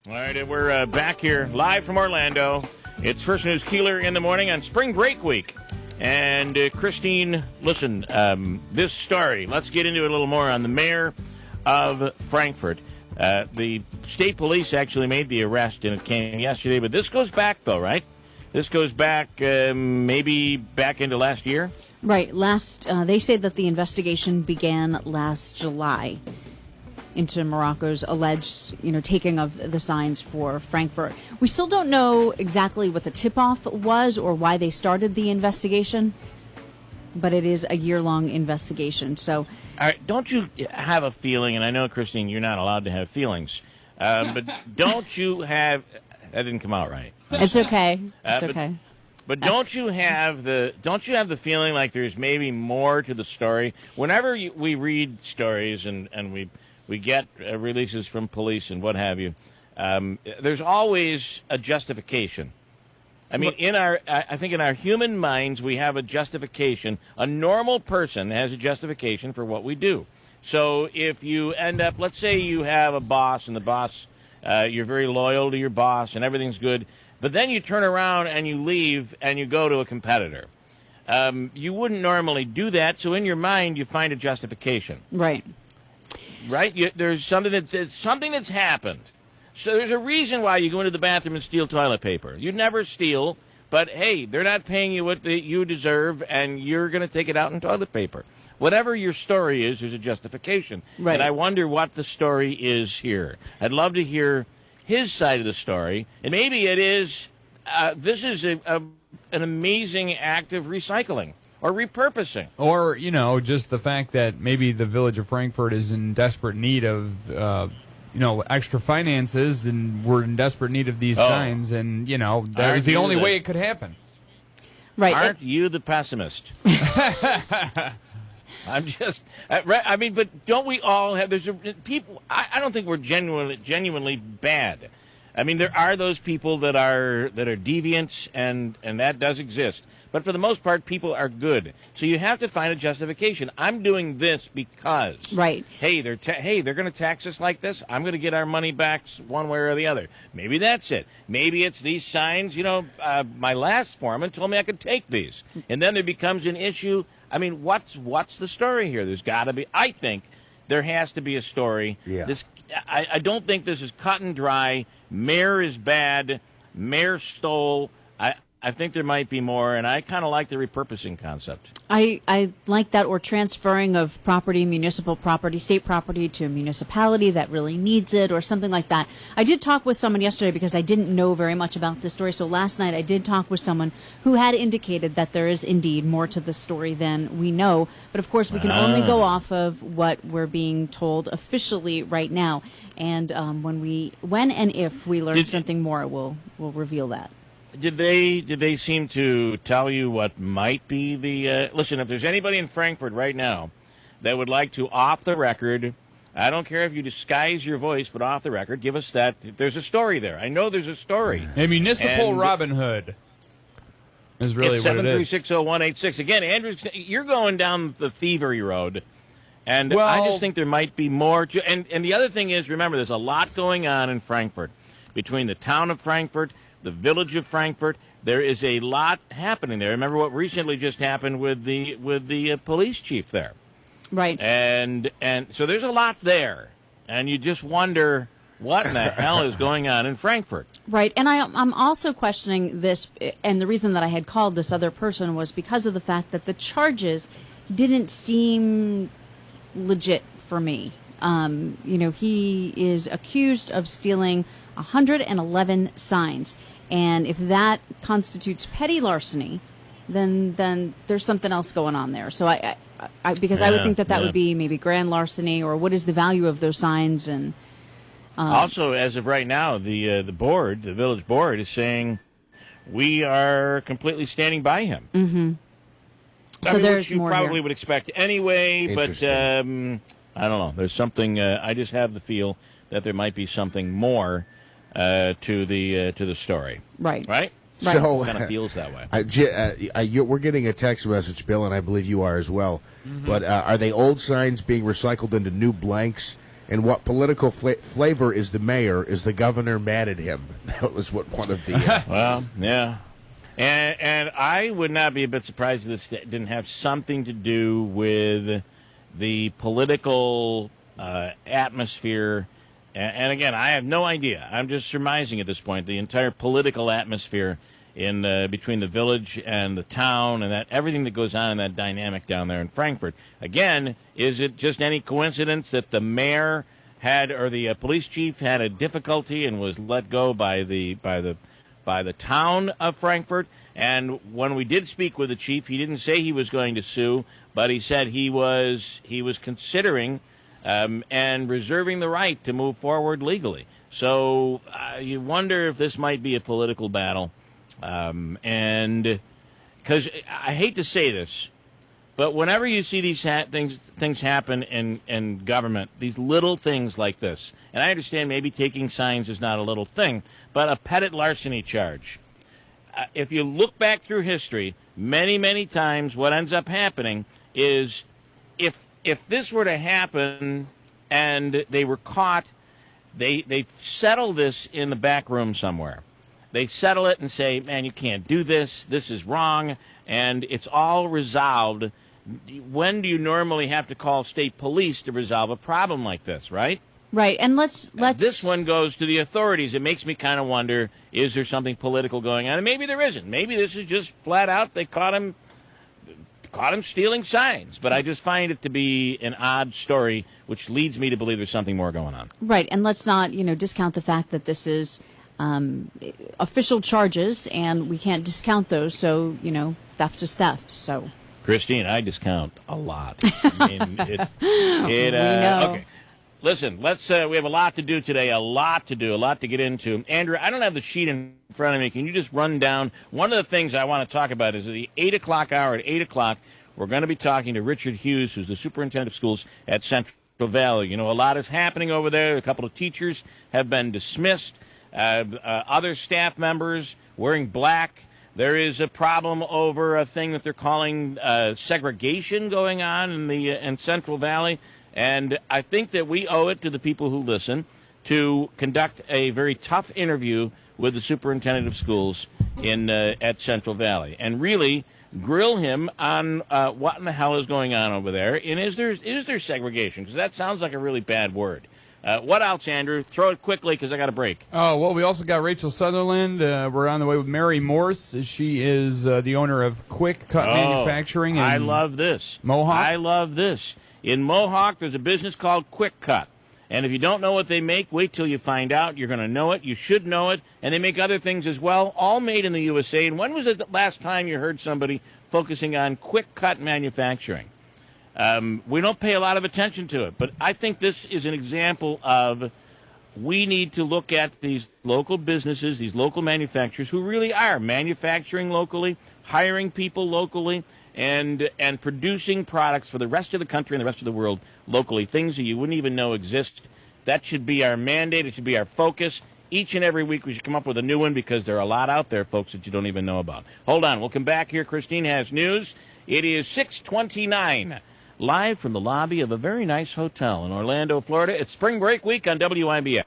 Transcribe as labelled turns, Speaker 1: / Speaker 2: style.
Speaker 1: All right, and we're back here live from Orlando. It's First News Keeler in the morning on spring break week. And Christine, listen, this story, let's get into it a little more on the mayor of Frankfort. The state police actually made the arrest, and it came yesterday. But this goes back, though, right? This goes back maybe back into last year?
Speaker 2: Right. They say that the investigation began last July into Morocco's alleged, taking of the signs for Frankfurt. We still don't know exactly what the tip-off was or why they started the investigation, but it is a year-long investigation. So,
Speaker 1: all right, don't you have a feeling, and I know, Christine, you're not allowed to have feelings, but don't you have, that didn't come out right.
Speaker 2: It's okay. It's okay.
Speaker 1: But don't you have the feeling like there's maybe more to the story? Whenever we read stories and we get releases from police and what have you, there's always a justification. I mean, I think in our human minds, we have a justification. A normal person has a justification for what we do. So if you end up, let's say you have a boss, and the boss, you're very loyal to your boss, and everything's good, but then you turn around and you leave and you go to a competitor. You wouldn't normally do that, so in your mind, you find a justification.
Speaker 2: Right.
Speaker 1: Right? There's something that's happened. So there's a reason why you go into the bathroom and steal toilet paper. You'd never steal, but hey, they're not paying you what you deserve, and you're going to take it out in toilet paper. Whatever your story is, there's a justification. Right. And I wonder what the story is here. I'd love to hear his side of the story, and maybe it is, this is an amazing act of recycling. Or repurposing.
Speaker 3: Or, just the fact that maybe the village of Frankfort is in desperate need of, extra finances, and we're in desperate need of these signs, and, that was the only way it could happen.
Speaker 2: Right.
Speaker 1: Aren't you the pessimist? I'm just, but don't we all have, people, I don't think we're genuinely bad. I mean, there are those people that are deviants, and that does exist. But for the most part, people are good. So you have to find a justification. I'm doing this because,
Speaker 2: right?
Speaker 1: Hey, they're going to tax us like this. I'm going to get our money back one way or the other. Maybe that's it. Maybe it's these signs. My last foreman told me I could take these, and then there becomes an issue. I mean, what's the story here? There's got to be. I think there has to be a story.
Speaker 4: Yeah.
Speaker 1: I don't think this is cut and dry. Mayor is bad. Mayor stole. I think there might be more, and I kind of like the repurposing concept.
Speaker 2: I like that, or transferring of property, municipal property, state property to a municipality that really needs it, or something like that. I did talk with someone yesterday because I didn't know very much about this story. So last night I did talk with someone who had indicated that there is indeed more to the story than we know. But of course, we can only go off of what we're being told officially right now. And when and if we learn something more, we'll reveal that.
Speaker 1: Did they seem to tell you what might be the... listen, if there's anybody in Frankfurt right now that would like to, off the record, I don't care if you disguise your voice, but off the record, give us that. There's a story there. I know there's a story.
Speaker 3: A municipal Robin Hood is really what it is.
Speaker 1: 7360186. Again, Andrew, you're going down the thievery road, and I just think there might be more to... And the other thing is, remember, there's a lot going on in Frankfurt. Between the town of Frankfurt, the village of Frankfurt, there is a lot happening there. Remember what recently just happened with the police chief there,
Speaker 2: right?
Speaker 1: And so there's a lot there, and you just wonder what in the hell is going on in Frankfurt,
Speaker 2: right? And I'm also questioning this, and the reason that I had called this other person was because of the fact that the charges didn't seem legit for me. He is accused of stealing 111 signs. And if that constitutes petty larceny, then there's something else going on there. So I would think that would be maybe grand larceny, or what is the value of those signs? And
Speaker 1: also, as of right now, the village board is saying we are completely standing by him.
Speaker 2: Mm-hmm. So there's
Speaker 1: which you
Speaker 2: more
Speaker 1: probably
Speaker 2: here.
Speaker 1: Would expect anyway, but I don't know. There's something. I just have the feel that there might be something more to the story.
Speaker 2: Right.
Speaker 4: So
Speaker 1: kind of feels that way.
Speaker 4: We're getting a text message, Bill, and I believe you are as well. Mm-hmm. But are they old signs being recycled into new blanks? And what political flavor is the mayor? Is the governor mad at him? That was what one of the.
Speaker 1: Well, yeah. And I would not be a bit surprised if this didn't have something to do with the political atmosphere. And again, I have no idea. I'm just surmising at this point the entire political atmosphere in between the village and the town, and that everything that goes on in that dynamic down there in Frankfort. Again, is it just any coincidence that the mayor had, or the police chief had a difficulty and was let go by the town of Frankfort? And when we did speak with the chief, he didn't say he was going to sue, but he said he was considering and reserving the right to move forward legally. So you wonder if this might be a political battle. And because I hate to say this, but whenever you see these things happen in government, these little things like this, and I understand maybe taking signs is not a little thing, but a petty larceny charge. If you look back through history, many, many times what ends up happening is if this were to happen and they were caught, they settle this in the back room somewhere. They settle it and say, man, you can't do this. This is wrong. And it's all resolved. When do you normally have to call state police to resolve a problem like this, right?
Speaker 2: Right. And let's
Speaker 1: This one goes to the authorities. It makes me kind of wonder, is there something political going on? And maybe there isn't. Maybe this is just flat out they caught him stealing signs. But I just find it to be an odd story, which leads me to believe there's something more going on.
Speaker 2: Right. And let's not, discount the fact that this is official charges, and we can't discount those. So, theft is theft. So,
Speaker 1: Christine, I discount a lot. I mean,
Speaker 2: we know.
Speaker 1: Okay. Listen, let's. We have a lot to do today. A lot to get into. Andrew, I don't have the sheet in front of me. Can you just run down? One of the things I want to talk about is at the 8 o'clock hour. At 8 o'clock, we're going to be talking to Richard Hughes, who's the superintendent of schools at Central Valley. A lot is happening over there. A couple of teachers have been dismissed. Other staff members wearing black. There is a problem over a thing that they're calling segregation going on in Central Valley. And I think that we owe it to the people who listen to conduct a very tough interview with the superintendent of schools at Central Valley and really grill him on what in the hell is going on over there. And is there segregation? Because that sounds like a really bad word. What else, Andrew? Throw it quickly because I got a break.
Speaker 3: Oh, well, we also got Rachel Sutherland. We're on the way with Mary Morse. She is the owner of Quick Cut Manufacturing in
Speaker 1: I love this.
Speaker 3: Mohawk.
Speaker 1: I love this. In Mohawk, there's a business called Quick Cut. And if you don't know what they make, wait till you find out. You're going to know it. You should know it. And they make other things as well, all made in the USA. And when was the last time you heard somebody focusing on quick cut manufacturing? We don't pay a lot of attention to it. But I think this is an example of we need to look at these local businesses, these local manufacturers who really are manufacturing locally, hiring people locally, and producing products for the rest of the country and the rest of the world locally, things that you wouldn't even know exist. That should be our mandate. It should be our focus. Each and every week we should come up with a new one because there are a lot out there, folks, that you don't even know about. Hold on. We'll come back here. Christine has news. It is 6:29, live from the lobby of a very nice hotel in Orlando, Florida. It's spring break week on WIBX.